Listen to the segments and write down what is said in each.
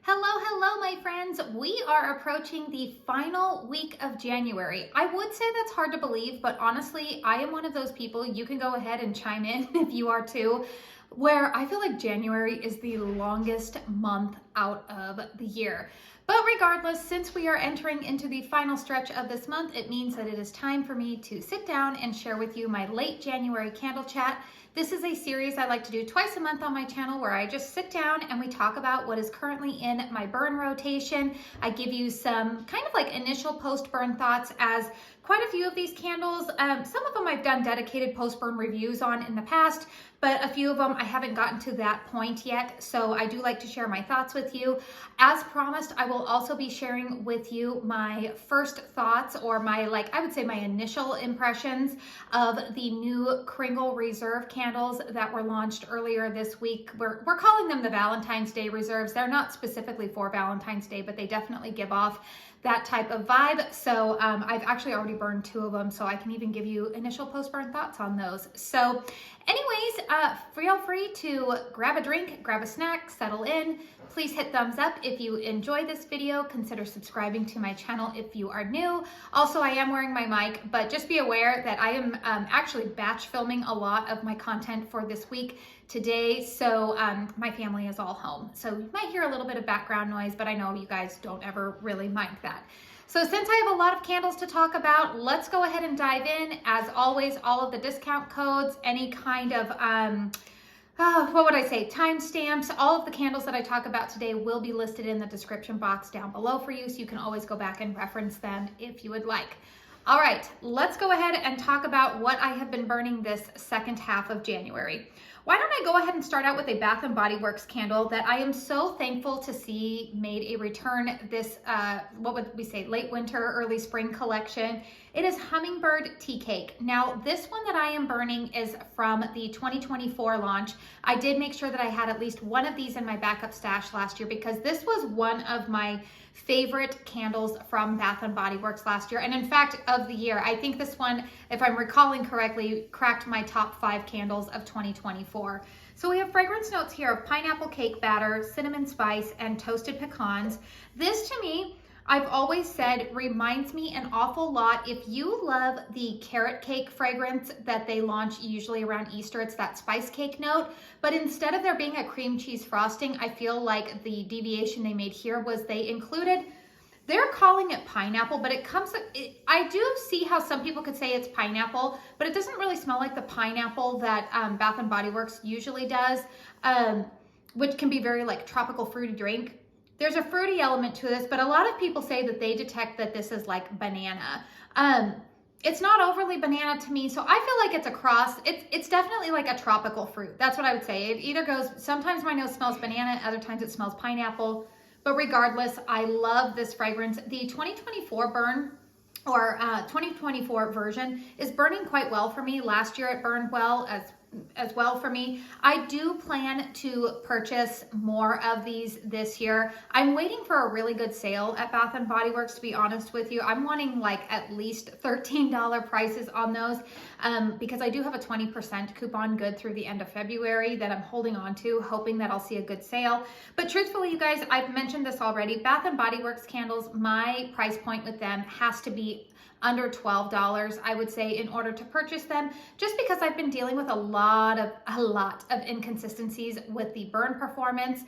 Hello, my friends. We are approaching the final week of January. I would say that's hard to believe, but honestly, I am one of those people, you can go ahead and chime in if you are too, where I feel like January is the longest month out of the year. But regardless, since we are entering into the final stretch of this month, it means that it is time for me to sit down and share with you my late January candle chat. This is a series I like to do twice a month on my channel where I just sit down and we talk about what is currently in my burn rotation. I give you some kind of like initial post-burn thoughts, as quite a few of these candles, some of them I've done dedicated post-burn reviews on in the past, but a few of them I haven't gotten to that point yet. So I do like to share my thoughts with you. As promised, I will also be sharing with you my first thoughts, or my, I would say my initial impressions of the new Kringle Reserve candles that were launched earlier this week. We're calling them the Valentine's Day Reserves. They're not specifically for Valentine's Day, but they definitely give off that type of vibe. So I've actually already burned 2 of them, so I can even give you initial post-burn thoughts on those. So anyways, feel free to grab a drink, grab a snack, settle in. Please hit thumbs up if you enjoy this video. Consider subscribing to my channel if you are new. Also, I am wearing my mic, but just be aware that I am actually batch filming a lot of my content for this week today. So my family is all home. So you might hear a little bit of background noise, but I know you guys don't ever really mind that. So since I have a lot of candles to talk about, let's go ahead and dive in. As always, all of the discount codes, any kind of, what would I say, timestamps, all of the candles that I talk about today will be listed in the description box down below for you, so you can always go back and reference them if you would like. All right, let's go ahead and talk about what I have been burning this second half of January. Why don't I go ahead and start out with a Bath & Body Works candle that I am so thankful to see made a return this, what would we say, late winter, early spring collection. It is Hummingbird Tea Cake. Now, this one that I am burning is from the 2024 launch. I did make sure that I had at least one of these in my backup stash last year, because this was one of my favorite candles from Bath & Body Works last year. And in fact, of the year, I think this one, if I'm recalling correctly, cracked my top 5 candles of 2024. So we have fragrance notes here of pineapple cake batter, cinnamon spice, and toasted pecans. This, to me, I've always said, reminds me an awful lot. If you love the carrot cake fragrance that they launch usually around Easter, it's that spice cake note. But instead of there being a cream cheese frosting, I feel like the deviation they made here was they included, they're calling it pineapple, but I do see how some people could say it's pineapple, but it doesn't really smell like the pineapple that Bath & Body Works usually does, which can be very like tropical fruity drink. There's a fruity element to this, but a lot of people say that they detect that this is like banana. It's not overly banana to me, so I feel like it's a cross. It's definitely like a tropical fruit. That's what I would say. It either goes, sometimes my nose smells banana, other times it smells pineapple. But regardless, I love this fragrance. The 2024 burn, or 2024 version, is burning quite well for me. Last year it burned well as well for me. I do plan to purchase more of these this year. I'm waiting for a really good sale at Bath & Body Works, to be honest with you. I'm wanting like at least $13 prices on those, because I do have a 20% coupon good through the end of February that I'm holding on to, hoping that I'll see a good sale. But truthfully, you guys, I've mentioned this already. Bath & Body Works candles, my price point with them has to be under $12, I would say, in order to purchase them, just because I've been dealing with a lot of inconsistencies with the burn performance.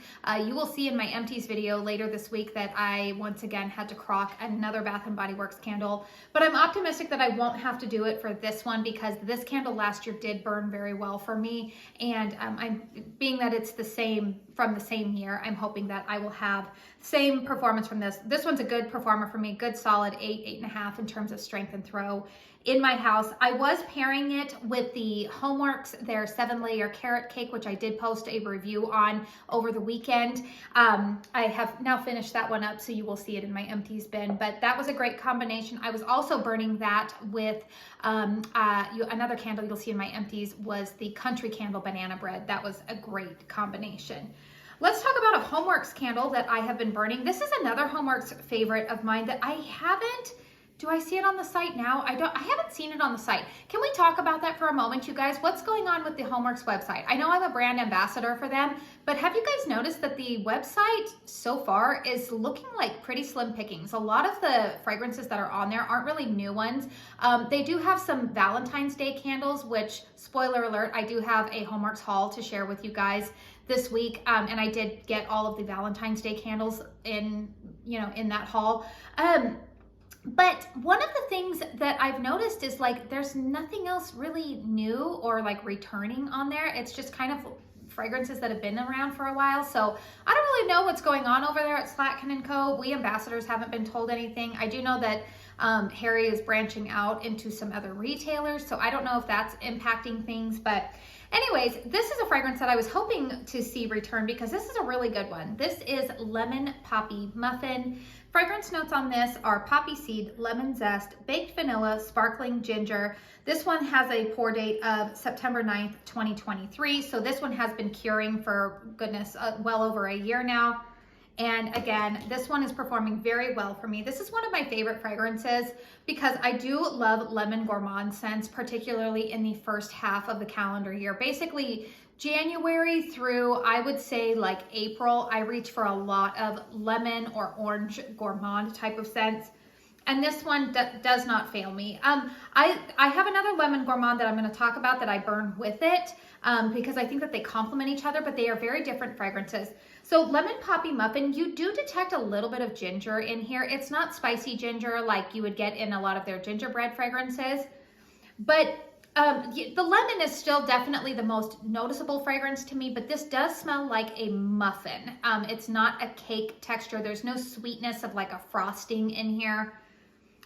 You will see in my empties video later this week that I once again had to crock another Bath & Body Works candle, but I'm optimistic that I won't have to do it for this one, because this candle last year did burn very well for me, and being that it's the same from the same year, I'm hoping that I will have same performance from this. This one's a good performer for me, good solid 8.5 in terms of strength and throw in my house. I was pairing it with the HOMEWORX, their 7-layer carrot cake, which I did post a review on over the weekend. I have now finished that one up, so you will see it in my empties bin, but that was a great combination. I was also burning that with another candle you'll see in my empties was the Country Candle Banana Bread. That was a great combination. Let's talk about a HOMEWORX candle that I have been burning. This is another HOMEWORX favorite of mine that I haven't Do I see it on the site now? I haven't seen it on the site. Can we talk about that for a moment, you guys? What's going on with the HOMEWORX website? I know I'm a brand ambassador for them, but have you guys noticed that the website so far is looking like pretty slim pickings? A lot of the fragrances that are on there aren't really new ones. They do have some Valentine's Day candles, which, spoiler alert, I do have a HOMEWORX haul to share with you guys this week, and I did get all of the Valentine's Day candles in that haul. But one of the things that I've noticed is like there's nothing else really new or like returning on there. It's just kind of fragrances that have been around for a while. So I don't really know what's going on over there at Slatkin & Co. We ambassadors haven't been told anything. I do know that Harry is branching out into some other retailers, so I don't know if that's impacting things. But anyways, this is a fragrance that I was hoping to see return because this is a really good one. This is Lemon Poppy Muffin. Fragrance notes on this are poppy seed, lemon zest, baked vanilla, sparkling ginger. This one has a pour date of September 9th, 2023. So this one has been curing for, goodness, well over a year now. And again, this one is performing very well for me. This is one of my favorite fragrances because I do love lemon gourmand scents, particularly in the first half of the calendar year. Basically, January through, I would say like April, I reach for a lot of lemon or orange gourmand type of scents. And this one does not fail me. I have another lemon gourmand that I'm going to talk about that I burn with it because I think that they complement each other, but they are very different fragrances. So Lemon Poppy Muffin, you do detect a little bit of ginger in here. It's not spicy ginger like you would get in a lot of their gingerbread fragrances, but the lemon is still definitely the most noticeable fragrance to me, but this does smell like a muffin. It's not a cake texture. There's no sweetness of like a frosting in here.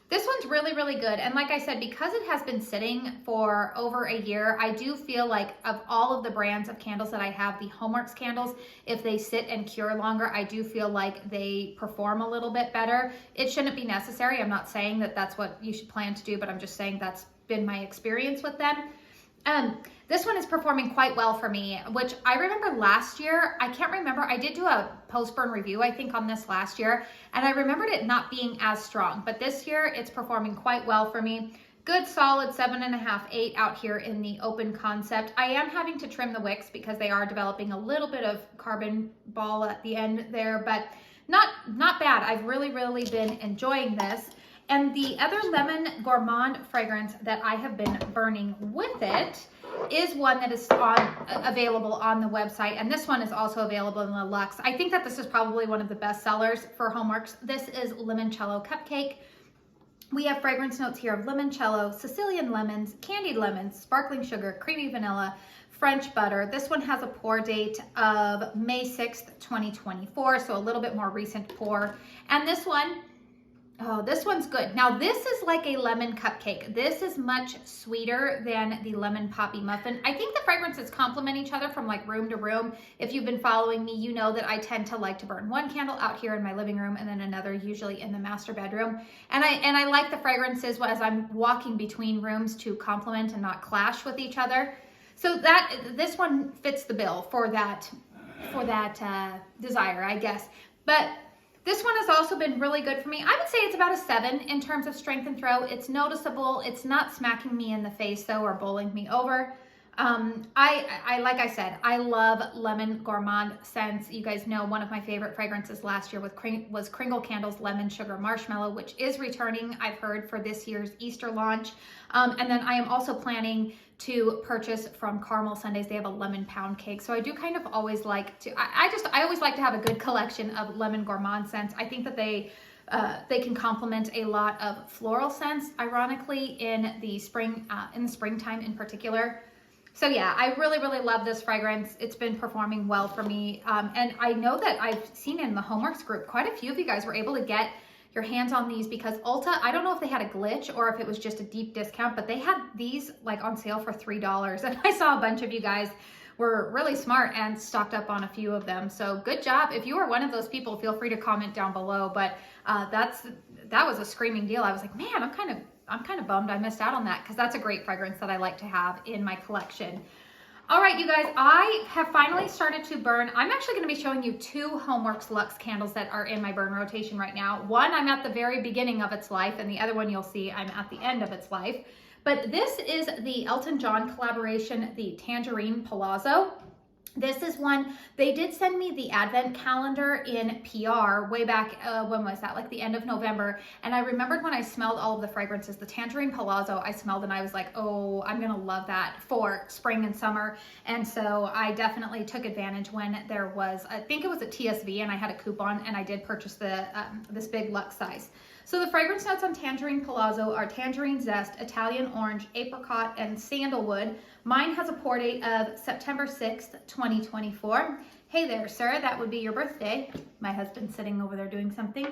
This one's really, really good. And like I said, because it has been sitting for over a year, I do feel like of all of the brands of candles that I have, the HOMEWORX candles, if they sit and cure longer, I do feel like they perform a little bit better. It shouldn't be necessary. I'm not saying that that's what you should plan to do, but I'm just saying that's been my experience with them. This one is performing quite well for me, which I remember last year, I can't remember, I did do a post-burn review, I think, on this last year, and I remembered it not being as strong, but this year it's performing quite well for me. Good solid 7.5, 8 out here in the open concept. I am having to trim the wicks because they are developing a little bit of carbon ball at the end there, but not bad. I've really, really been enjoying this. And the other lemon gourmand fragrance that I have been burning with it is one that is available on the website. And this one is also available in the Luxe. I think that this is probably one of the best sellers for HOMEWORX. This is Limoncello Cupcake. We have fragrance notes here of limoncello, Sicilian lemons, candied lemons, sparkling sugar, creamy vanilla, French butter. This one has a pour date of May 6th, 2024. So a little bit more recent pour. And this one, oh, this one's good. Now this is like a lemon cupcake. This is much sweeter than the lemon poppy muffin. I think the fragrances complement each other from like room to room. If you've been following me, you know that I tend to like to burn one candle out here in my living room and then another usually in the master bedroom. And I like the fragrances as I'm walking between rooms to complement and not clash with each other. So this one fits the bill for that desire, I guess. But this one has also been really good for me. I would say it's about a 7 in terms of strength and throw. It's noticeable. It's not smacking me in the face though or bowling me over. Like I said, I love lemon gourmand scents. You guys know one of my favorite fragrances last year was Kringle Candles Lemon Sugar Marshmallow, which is returning, I've heard, for this year's Easter launch. And then I am also planning to purchase from Caramel Sundays. They have a lemon pound cake. So I do kind of always like to, I always like to have a good collection of lemon gourmand scents. I think that they can complement a lot of floral scents, ironically, in the springtime in particular. So yeah, I really, really love this fragrance. It's been performing well for me. And I know that I've seen in the HOMEWORX group, quite a few of you guys were able to get your hands on these because Ulta, I don't know if they had a glitch or if it was just a deep discount, but they had these like on sale for $3. And I saw a bunch of you guys were really smart and stocked up on a few of them. So good job. If you are one of those people, feel free to comment down below. But that was a screaming deal. I was like, man, I'm kind of bummed I missed out on that because that's a great fragrance that I like to have in my collection. All right, you guys, I have finally started to burn. I'm actually going to be showing you 2 HOMEWORX Luxe candles that are in my burn rotation right now. One, I'm at the very beginning of its life, and the other one you'll see I'm at the end of its life. But this is the Elton John collaboration, the Tangerine Palazzo. This is one, they did send me the advent calendar in PR way back, when was that? Like the end of November. And I remembered when I smelled all of the fragrances, the Tangerine Palazzo I smelled and I was like, oh, I'm gonna love that for spring and summer. And so I definitely took advantage when there was, I think it was a TSV and I had a coupon and I did purchase the this big luxe size. So the fragrance notes on Tangerine Palazzo are tangerine zest, Italian orange, apricot, and sandalwood. Mine has a pour date of September 6th, 2024. Hey there, sir, that would be your birthday. My husband's sitting over there doing something.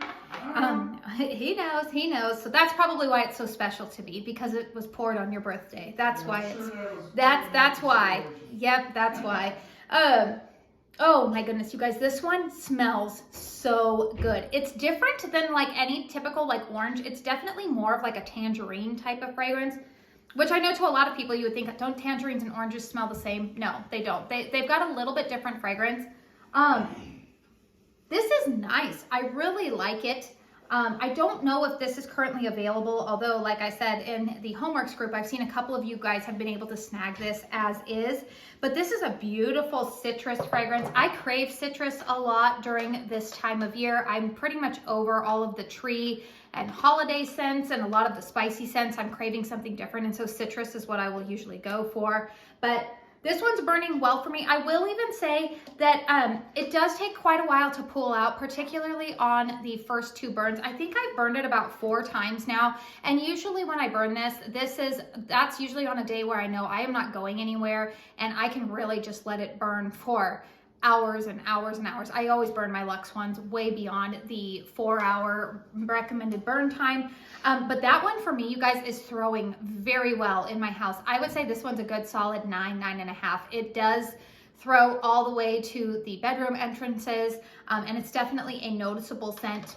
He knows. So that's probably why it's so special to me, because it was poured on your birthday. That's why it's, that's why. Yep, that's why. Oh my goodness, you guys, this one smells so good. It's different than like any typical like orange. It's definitely more of like a tangerine type of fragrance, which I know to a lot of people you would think, don't tangerines and oranges smell the same? No, they don't. They've got a little bit different fragrance. This is nice. I really like it. I don't know if this is currently available, although like I said, in the HOMEWORX group, I've seen a couple of you guys have been able to snag this as is, but this is a beautiful citrus fragrance. I crave citrus a lot during this time of year. I'm pretty much over all of the tree and holiday scents and a lot of the spicy scents. I'm craving something different, and so citrus is what I will usually go for, but this one's burning well for me. I will even say that it does take quite a while to pull out, particularly on the first 2 burns. I think I've burned it about 4 times now. And usually when I burn this, that's usually on a day where I know I am not going anywhere and I can really just let it burn for hours and hours and hours. I always burn my Luxe ones way beyond the 4-hour recommended burn time. But that one for me, you guys, is throwing very well in my house. I would say this one's a good solid 9, 9.5. It does throw all the way to the bedroom entrances, and it's definitely a noticeable scent.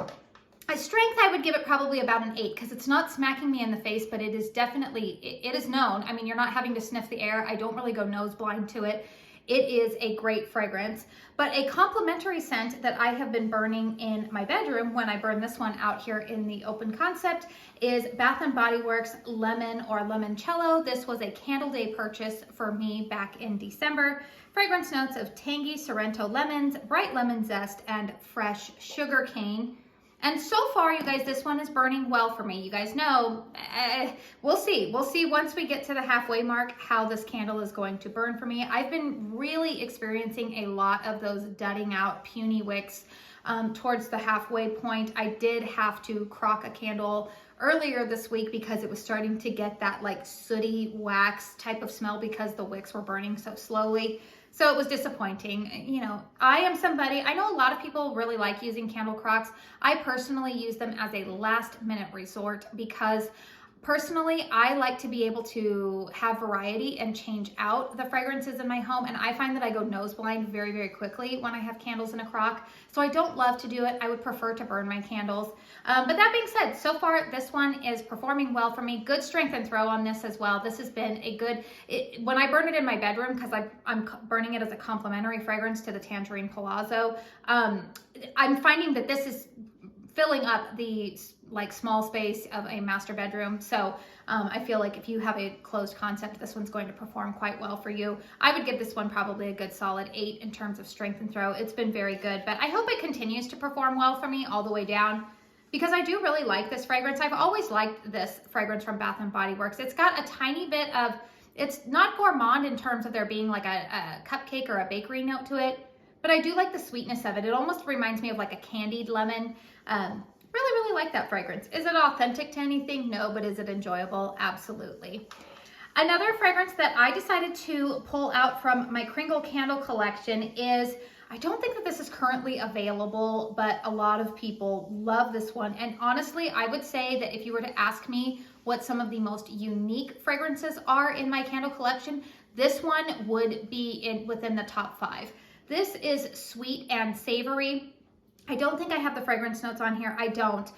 Strength, I would give it probably about an 8 because it's not smacking me in the face, but it is definitely, it is known. I mean, you're not having to sniff the air. I don't really go nose blind to it. It is a great fragrance, but a complementary scent that I have been burning in my bedroom when I burn this one out here in the open concept is Bath & Body Works Lemon or Limoncello. This was a candle day purchase for me back in December. Fragrance notes of tangy Sorrento lemons, bright lemon zest, and fresh sugar cane. And so far, you guys, this one is burning well for me. You guys know, we'll see. We'll see once we get to the halfway mark how this candle is going to burn for me. I've been really experiencing a lot of those dudding out puny wicks towards the halfway point. I did have to crock a candle earlier this week because it was starting to get that like sooty wax type of smell because the wicks were burning so slowly. So it was disappointing. You know, I am somebody, I know a lot of people really like using candle crocks. I personally use them as a last minute resort because personally, I like to be able to have variety and change out the fragrances in my home. And I find that I go nose blind very, very quickly when I have candles in a crock. So I don't love to do it. I would prefer to burn my candles. But that being said, so far this one is performing well for me. Good strength and throw on this as well. This has been a good, when I burn it in my bedroom, because I'm burning it as a complimentary fragrance to the Tangerine Palazzo, I'm finding that this is filling up the like small space of a master bedroom. So I feel like if you have a closed concept, this one's going to perform quite well for you. I would give this one probably a good solid 8 in terms of strength and throw. It's been very good, but I hope it continues to perform well for me all the way down because I do really like this fragrance. I've always liked this fragrance from Bath & Body Works. It's got a tiny bit of, it's not gourmand in terms of there being like a cupcake or a bakery note to it, but I do like the sweetness of it. It almost reminds me of like a candied lemon. Really like that fragrance. Is it authentic to anything? No, but is it enjoyable? Absolutely. Another fragrance that I decided to pull out from my Kringle candle collection is, I don't think that this is currently available, but a lot of people love this one. And honestly, I would say that if you were to ask me what some of the most unique fragrances are in my candle collection, this one would be within the top 5. This is Sweet and Savory. I don't think I have the fragrance notes on here. I don't.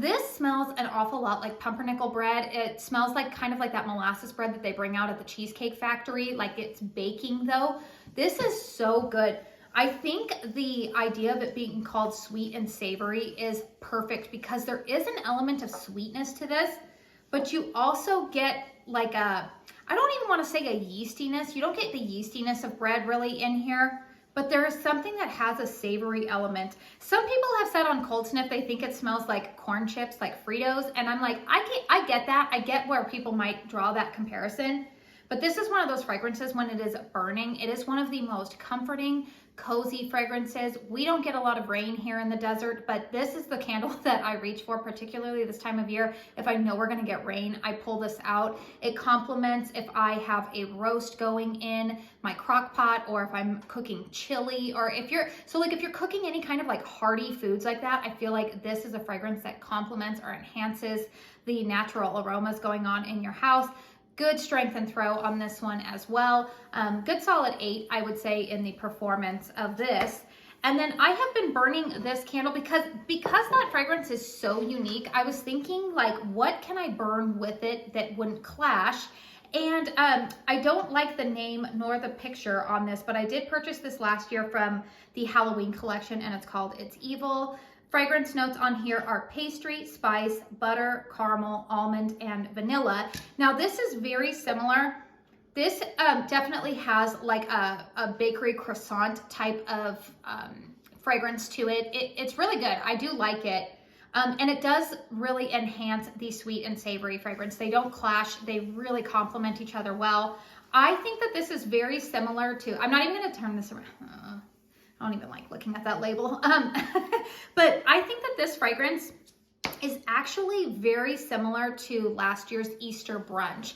This smells an awful lot like pumpernickel bread. It smells like kind of like that molasses bread that they bring out at the Cheesecake Factory, like it's baking though. This is so good. I think the idea of it being called sweet and savory is perfect because there is an element of sweetness to this, but you also get like a, I don't even want to say a yeastiness. You don't get the yeastiness of bread really in here. But there is something that has a savory element. Some people have said on Cold Sniff they think it smells like corn chips, like Fritos, and I'm like, I get that. I get where people might draw that comparison. But this is one of those fragrances when it is burning. It is one of the most comforting, cozy fragrances. We don't get a lot of rain here in the desert, but this is the candle that I reach for, particularly this time of year. If I know we're gonna get rain, I pull this out. It complements if I have a roast going in my crock pot, or if I'm cooking chili, or if you're cooking any kind of like hearty foods like that, I feel like this is a fragrance that complements or enhances the natural aromas going on in your house. Good strength and throw on this one as well. Good solid 8, I would say, in the performance of this. And then I have been burning this candle because that fragrance is so unique. I was thinking like, what can I burn with it that wouldn't clash? And I don't like the name nor the picture on this, but I did purchase this last year from the Halloween collection, and it's called It's Evil. Fragrance notes on here are pastry, spice, butter, caramel, almond, and vanilla. Now this is very similar. This definitely has like a bakery croissant type of fragrance to it. It's really good. I do like it. And it does really enhance the sweet and savory fragrance. They don't clash. They really complement each other well. I think that this is very similar to, I'm not even going to turn this around. I don't even like looking at that label. But I think that this fragrance is actually very similar to last year's Easter brunch,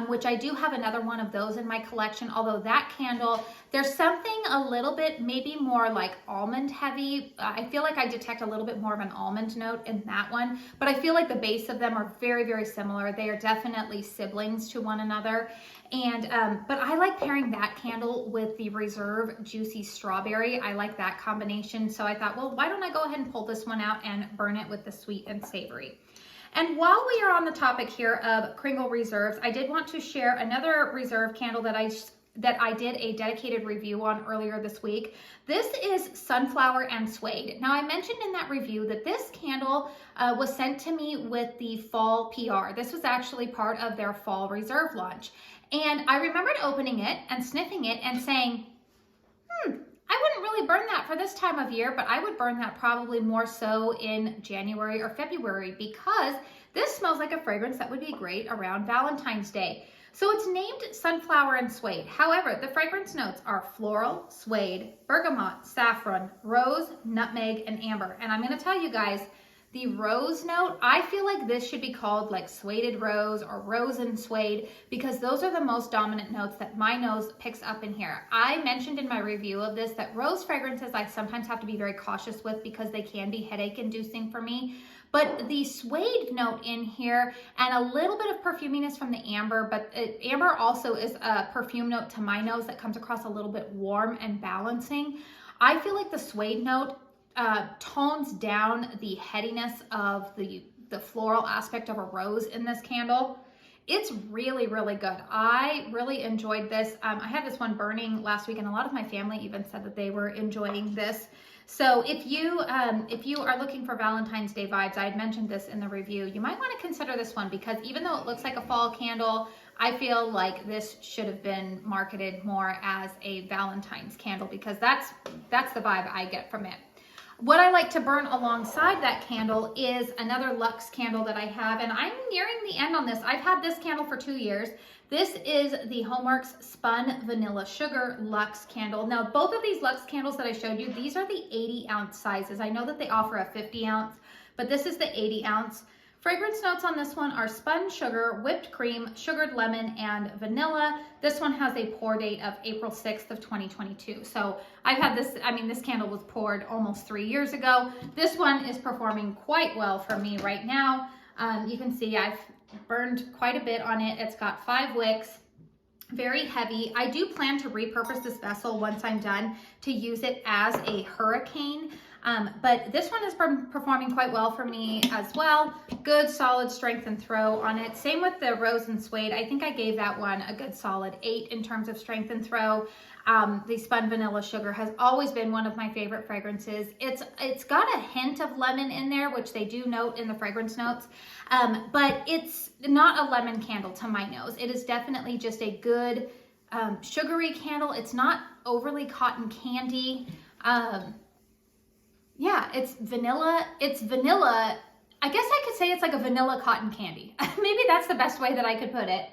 which I do have another one of those in my collection. Although that candle, there's something a little bit maybe more like almond heavy. I feel like I detect a little bit more of an almond note in that one, but I feel like the base of them are very, very similar. They are definitely siblings to one another. And but I like pairing that candle with the Reserve Juicy Strawberry. I like that combination. So I thought, well, why don't I go ahead and pull this one out and burn it with the sweet and savory. And while we are on the topic here of Kringle Reserves, I did want to share another Reserve candle that I did a dedicated review on earlier this week. This is Sunflower and Suede. Now I mentioned in that review that this candle was sent to me with the fall PR. This was actually part of their fall Reserve launch. And I remembered opening it and sniffing it and saying, I wouldn't really burn that for this time of year, but I would burn that probably more so in January or February because this smells like a fragrance that would be great around Valentine's Day. So it's named Sunflower and Suede. However, the fragrance notes are floral, suede, bergamot, saffron, rose, nutmeg, and amber. And I'm going to tell you guys, the rose note, I feel like this should be called like sueded rose or rose and suede because those are the most dominant notes that my nose picks up in here. I mentioned in my review of this that rose fragrances I sometimes have to be very cautious with because they can be headache inducing for me. But the suede note in here and a little bit of perfuminess from the amber, but amber also is a perfume note to my nose that comes across a little bit warm and balancing. I feel like the suede note tones down the headiness of the floral aspect of a rose in this candle. It's really, really good. I really enjoyed this. I had this one burning last week and a lot of my family even said that they were enjoying this. So if you are looking for Valentine's Day vibes, I had mentioned this in the review, you might want to consider this one because even though it looks like a fall candle, I feel like this should have been marketed more as a Valentine's candle because that's the vibe I get from it. What I like to burn alongside that candle is another Luxe candle that I have, and I'm nearing the end on this. I've had this candle for 2 years. This is the HOMEWORX Spun Vanilla Sugar Luxe candle. Now, both of these Luxe candles that I showed you, these are the 80-ounce sizes. I know that they offer a 50-ounce, but this is the 80-ounce. Fragrance notes on this one are spun sugar, whipped cream, sugared lemon, and vanilla. This one has a pour date of April 6th of 2022. So I've had this, this candle was poured almost 3 years ago. This one is performing quite well for me right now. You can see I've burned quite a bit on it. It's got 5 wicks. Very heavy. I do plan to repurpose this vessel once I'm done to use it as a hurricane. But this one has been performing quite well for me as well. Good solid strength and throw on it. Same with the Rose and Suede. I think I gave that one a good solid 8 in terms of strength and throw. The Spun Vanilla Sugar has always been one of my favorite fragrances. It's got a hint of lemon in there, which they do note in the fragrance notes, but it's not a lemon candle to my nose. It is definitely just a good sugary candle. It's not overly cotton candy. Yeah, it's vanilla. It's vanilla. I guess I could say it's like a vanilla cotton candy. Maybe that's the best way that I could put it.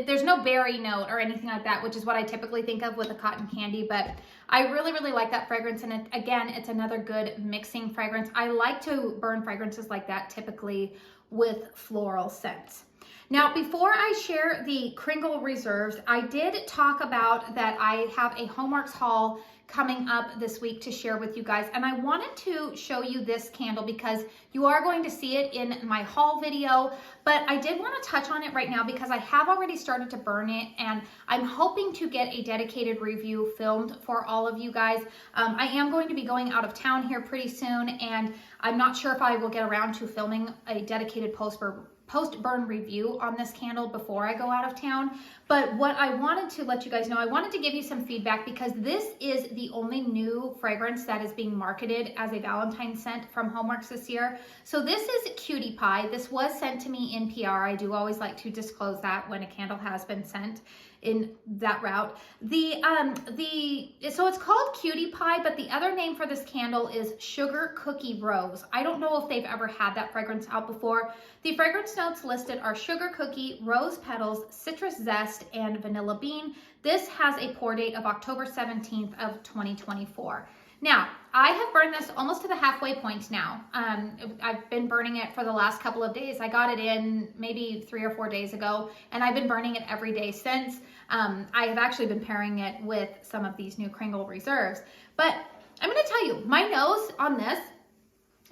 There's no berry note or anything like that, which is what I typically think of with a cotton candy, but I really, really like that fragrance. And again, it's another good mixing fragrance. I like to burn fragrances like that typically with floral scents. Now, before I share the Kringle Reserves, I did talk about that I have a HOMEWORX haul coming up this week to share with you guys. And I wanted to show you this candle because you are going to see it in my haul video, but I did want to touch on it right now because I have already started to burn it and I'm hoping to get a dedicated review filmed for all of you guys. I am going to be going out of town here pretty soon and I'm not sure if I will get around to filming a dedicated post-burn review on this candle before I go out of town. But what I wanted to let you guys know, I wanted to give you some feedback because this is the only new fragrance that is being marketed as a Valentine's scent from HOMEWORX this year. So this is Cutie Pie. This was sent to me in PR. I do always like to disclose that when a candle has been sent in that route. So it's called Cutie Pie, but the other name for this candle is Sugar Cookie Rose. I don't know if they've ever had that fragrance out before. The fragrance notes listed are sugar cookie, rose petals, citrus zest, and vanilla bean. This has a pour date of October 17th of 2024. Now, I have burned this almost to the halfway point now. I've been burning it for the last couple of days. I got it in maybe 3 or 4 days ago, and I've been burning it every day since. I have actually been pairing it with some of these new Kringle Reserves. But I'm going to tell you, my nose on this,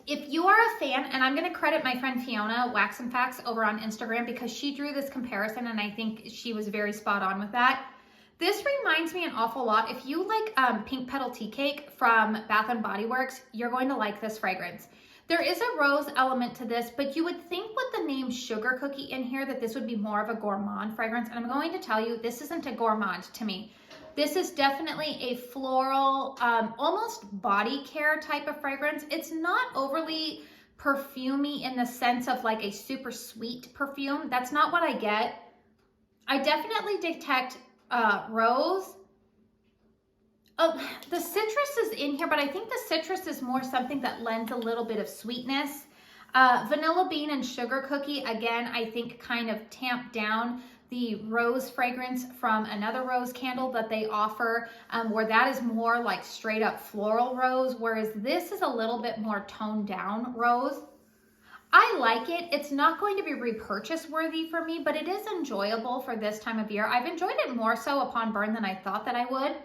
if you are a fan, and I'm going to credit my friend Fiona, Wax and Facts, over on Instagram because she drew this comparison, and I think she was very spot on with that. This reminds me an awful lot. If you like Pink Petal Tea Cake from Bath & Body Works, you're going to like this fragrance. There is a rose element to this, but you would think with the name Sugar Cookie in here that this would be more of a gourmand fragrance. And I'm going to tell you, this isn't a gourmand to me. This is definitely a floral, almost body care type of fragrance. It's not overly perfumey in the sense of like a super sweet perfume. That's not what I get. I definitely detect rose. Oh, the citrus is in here, but I think the citrus is more something that lends a little bit of sweetness. Vanilla bean and sugar cookie, again, I think kind of tamp down the rose fragrance from another rose candle that they offer, where that is more like straight up floral rose, whereas this is a little bit more toned down rose. I like it. It's not going to be repurchase worthy for me, but it is enjoyable for this time of year. I've enjoyed it more so upon burn than I thought that I would.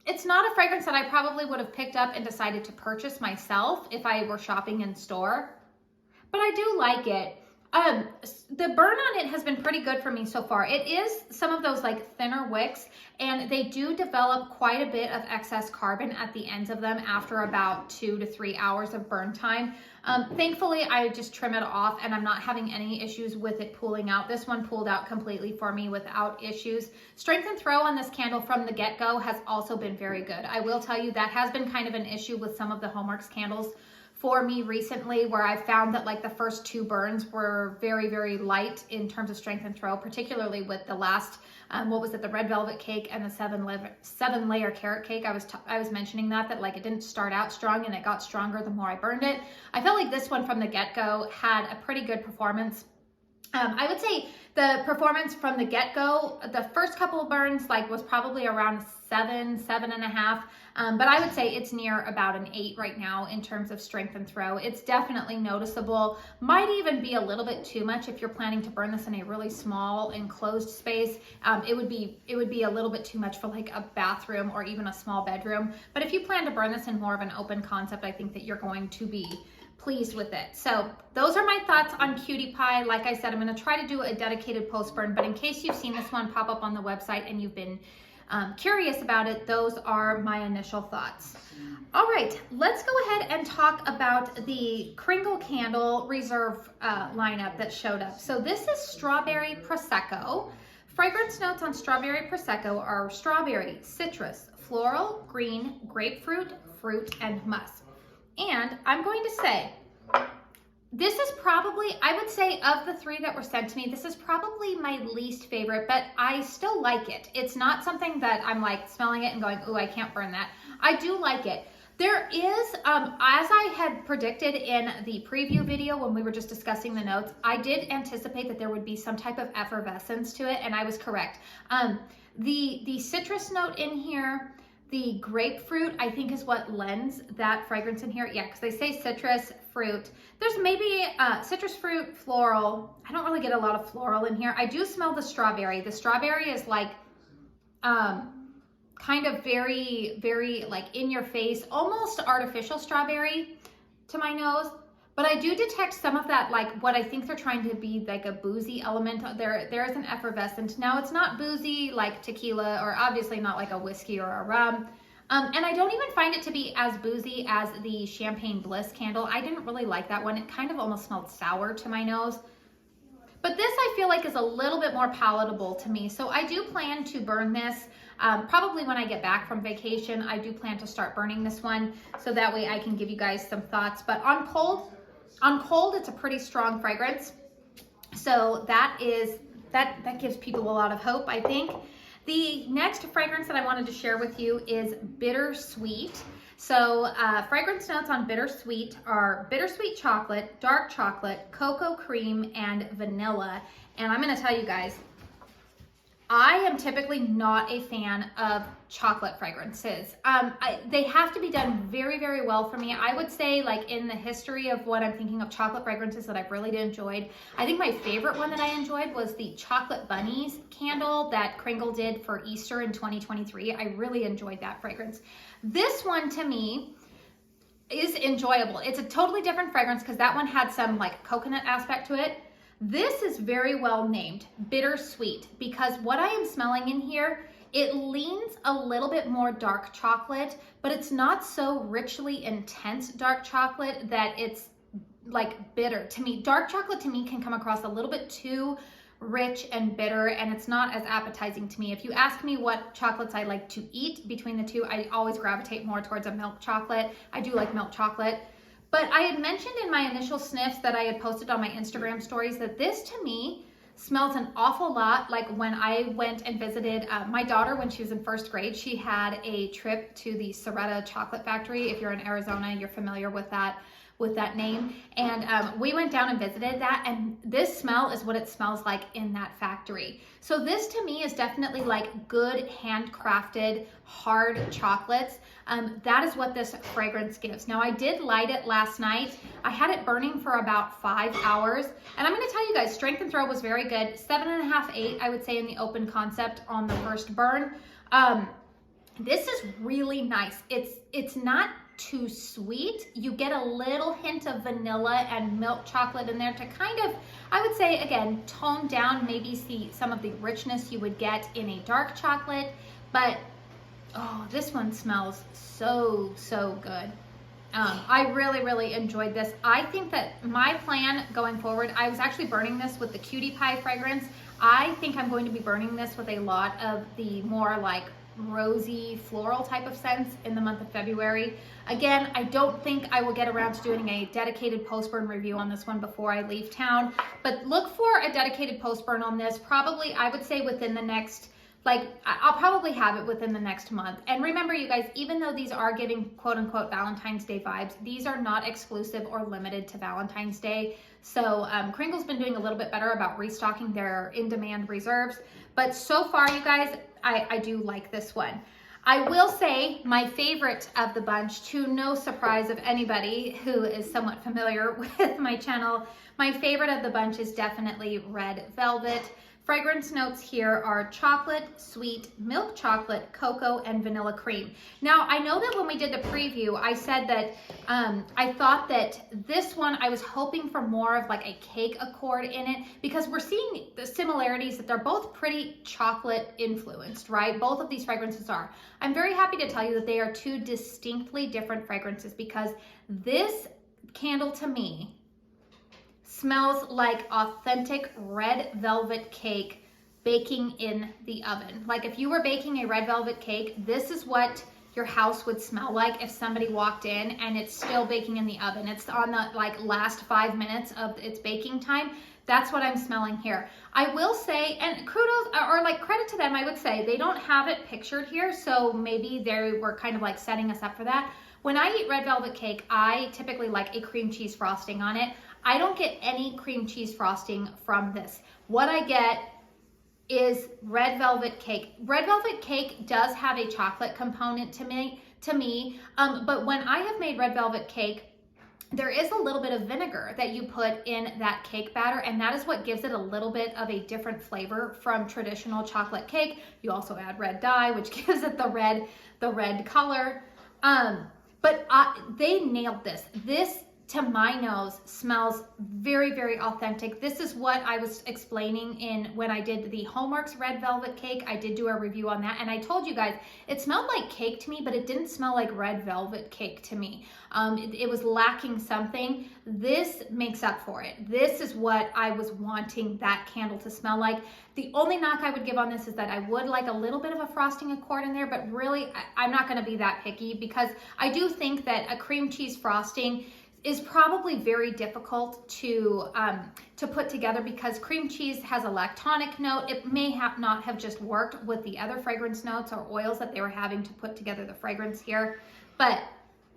It's not a fragrance that I probably would have picked up and decided to purchase myself if I were shopping in store, but I do like it. The burn on it has been pretty good for me so far. It is some of those like thinner wicks, and they do develop quite a bit of excess carbon at the ends of them after about 2 to 3 hours of burn time. Thankfully, I just trim it off and I'm not having any issues with it pooling out. This one pulled out completely for me without issues. Strength and throw on this candle from the get-go has also been very good. I will tell you that has been kind of an issue with some of the HOMEWORX candles for me recently, where I found that like the first 2 burns were very, very light in terms of strength and throw, particularly with the last, what was it, the red velvet cake and the 7-layer carrot cake. I was mentioning that like it didn't start out strong and it got stronger the more I burned it. I felt like this one from the get-go had a pretty good performance. I would say the performance from the get-go, the first couple of burns like was probably around 7.5, but I would say it's near about an 8 right now in terms of strength and throw. It's definitely noticeable. Might even be a little bit too much if you're planning to burn this in a really small enclosed space. It would be a little bit too much for like a bathroom or even a small bedroom. But if you plan to burn this in more of an open concept, I think that you're going to be pleased with it. So those are my thoughts on Cutie Pie. Like I said, I'm going to try to do a dedicated post burn, but in case you've seen this one pop up on the website and you've been curious about it, those are my initial thoughts. All right, let's go ahead and talk about the Kringle Candle Reserve lineup that showed up. So this is Strawberry Prosecco. Fragrance notes on Strawberry Prosecco are strawberry, citrus, floral, green, grapefruit, fruit, and musk. And I'm going to say, this is probably, I would say of the three that were sent to me, this is probably my least favorite, but I still like it. It's not something that I'm like smelling it and going, ooh, I can't burn that. I do like it. There is, as I had predicted in the preview video when we were just discussing the notes, I did anticipate that there would be some type of effervescence to it, and I was correct. The citrus note in here, the grapefruit, I think is what lends that fragrance in here. Yeah, because they say citrus, fruit. There's maybe citrus, fruit, floral. I don't really get a lot of floral in here. I do smell the strawberry. The strawberry is like kind of very, very like in your face, almost artificial strawberry to my nose. But I do detect some of that, like what I think they're trying to be like a boozy element. There is an effervescent. Now it's not boozy like tequila, or obviously not like a whiskey or a rum. And I don't even find it to be as boozy as the Champagne Bliss candle. I didn't really like that one. It kind of almost smelled sour to my nose. But this I feel like is a little bit more palatable to me. So I do plan to burn this. Probably when I get back from vacation, I do plan to start burning this one. So that way I can give you guys some thoughts. But on cold, it's a pretty strong fragrance. So that gives people a lot of hope, I think. The next fragrance that I wanted to share with you is Bittersweet. So fragrance notes on Bittersweet are bittersweet chocolate, dark chocolate, cocoa cream, and vanilla. And I'm gonna tell you guys, I am typically not a fan of chocolate fragrances. They have to be done very, very well for me. I would say like in the history of what I'm thinking of chocolate fragrances that I've really enjoyed, I think my favorite one that I enjoyed was the Chocolate Bunnies candle that Kringle did for Easter in 2023. I really enjoyed that fragrance. This one to me is enjoyable. It's a totally different fragrance because that one had some like coconut aspect to it. This is very well named Bittersweet because what I am smelling in here, it leans a little bit more dark chocolate, but it's not so richly intense dark chocolate that it's like bitter. To me, dark chocolate to me can come across a little bit too rich and bitter, and it's not as appetizing to me. If you ask me what chocolates I like to eat between the two, I always gravitate more towards a milk chocolate. I do like milk chocolate. But I had mentioned in my initial sniffs that I had posted on my Instagram stories that this to me smells an awful lot like when I went and visited my daughter when she was in first grade. She had a trip to the Soretta Chocolate Factory. If you're in Arizona, you're familiar with that name. And we went down and visited that, and this smell is what it smells like in that factory. So this to me is definitely like good handcrafted hard chocolates. That is what this fragrance gives. Now I did light it last night. I had it burning for about 5 hours, and I'm going to tell you guys, strength and throw was very good. 7.5, 8, I would say in the open concept on the first burn. This is really nice. It's not too sweet. You get a little hint of vanilla and milk chocolate in there to kind of, I would say again, tone down maybe see some of the richness you would get in a dark chocolate. But oh, this one smells so good. I really enjoyed this. I think that my plan going forward, I was actually burning this with the Cutie Pie fragrance. I think I'm going to be burning this with a lot of the more like rosy floral type of scents in the month of February. Again, I don't think I will get around to doing a dedicated post-burn review on this one before I leave town, but look for a dedicated post-burn on this probably, I would say within the next, like I'll probably have it within the next month. And remember you guys, even though these are giving quote unquote Valentine's Day vibes, these are not exclusive or limited to Valentine's Day. So Kringle's been doing a little bit better about restocking their in-demand reserves. But so far you guys, I do like this one. I will say my favorite of the bunch, to no surprise of anybody who is somewhat familiar with my channel, my favorite of the bunch is definitely Red Velvet. Fragrance notes here are chocolate, sweet, milk chocolate, cocoa, and vanilla cream. Now, I know that when we did the preview, I said that I thought that this one, I was hoping for more of like a cake accord in it, because we're seeing the similarities that they're both pretty chocolate influenced, right? Both of these fragrances are. I'm very happy to tell you that they are two distinctly different fragrances, because this candle to me smells like authentic red velvet cake baking in the oven. Like if you were baking a red velvet cake, this is what your house would smell like if somebody walked in and it's still baking in the oven. It's on the like last 5 minutes of its baking time. That's what I'm smelling here. I will say, and kudos, or like credit to them, I would say, they don't have it pictured here, so maybe they were kind of like setting us up for that. When I eat red velvet cake, I typically like a cream cheese frosting on it. I don't get any cream cheese frosting from this. What I get is red velvet cake. Red velvet cake does have a chocolate component to me, but when I have made red velvet cake, there is a little bit of vinegar that you put in that cake batter, and that is what gives it a little bit of a different flavor from traditional chocolate cake. You also add red dye, which gives it the red color. But they nailed this. This, to my nose, smells very, very authentic. This is what I was explaining when I did the HOMEWORX red velvet cake. I did do a review on that, and I told you guys it smelled like cake to me, but it didn't smell like red velvet cake to me. It was lacking something. This makes up for it. This is what I was wanting that candle to smell like. The only knock I would give on this is that I would like a little bit of a frosting accord in there, but really I'm not going to be that picky, because I do think that a cream cheese frosting is probably very difficult to put together, because cream cheese has a lactonic note. It may not have just worked with the other fragrance notes or oils that they were having to put together the fragrance here. But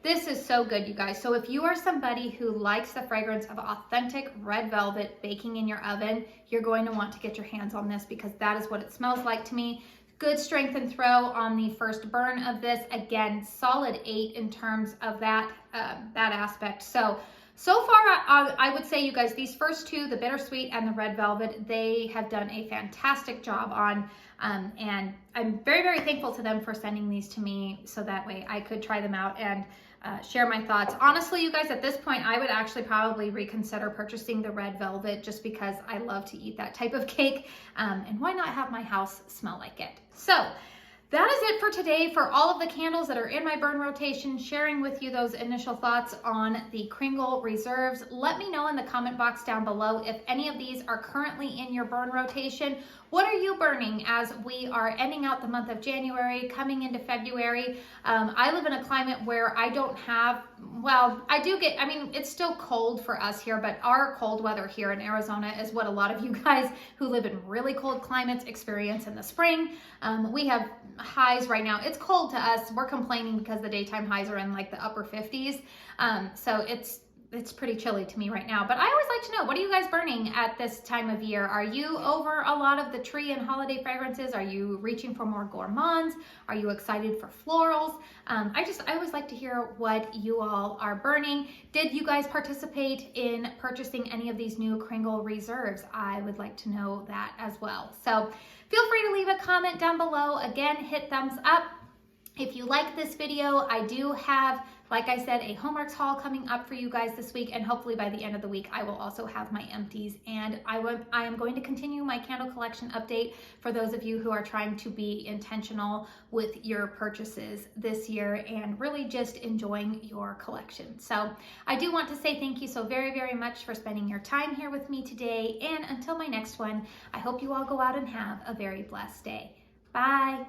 this is so good, you guys. So if you are somebody who likes the fragrance of authentic red velvet baking in your oven, you're going to want to get your hands on this, because that is what it smells like to me. Good strength and throw on the first burn of this. Again, solid 8 in terms of that aspect. So far, I would say, you guys, these first two, the Bittersweet and the Red Velvet, they have done a fantastic job on, and I'm very, very thankful to them for sending these to me, so that way I could try them out and share my thoughts. Honestly, you guys, at this point, I would actually probably reconsider purchasing the Red Velvet, just because I love to eat that type of cake, and why not have my house smell like it? So that is it for today for all of the candles that are in my burn rotation, sharing with you those initial thoughts on the Kringle Reserves. Let me know in the comment box down below if any of these are currently in your burn rotation. What are you burning as we are ending out the month of January, coming into February? I live in a climate where I don't have, well, I do get, I mean, it's still cold for us here, but our cold weather here in Arizona is what a lot of you guys who live in really cold climates experience in the spring. We have highs right now. It's cold to us. We're complaining because the daytime highs are in like the upper 50s. So it's pretty chilly to me right now, but I always like to know, what are you guys burning at this time of year? Are you over a lot of the tree and holiday fragrances? Are you reaching for more gourmands? Are you excited for florals? I always like to hear what you all are burning. Did you guys participate in purchasing any of these new Kringle Reserves? I would like to know that as well. So feel free to leave a comment down below. Again, hit thumbs up if you like this video. I do have, like I said, a HOMEWORX haul coming up for you guys this week, and hopefully by the end of the week I will also have my empties, and I am going to continue my candle collection update for those of you who are trying to be intentional with your purchases this year and really just enjoying your collection. So I do want to say thank you so very, very much for spending your time here with me today, and until my next one, I hope you all go out and have a very blessed day. Bye.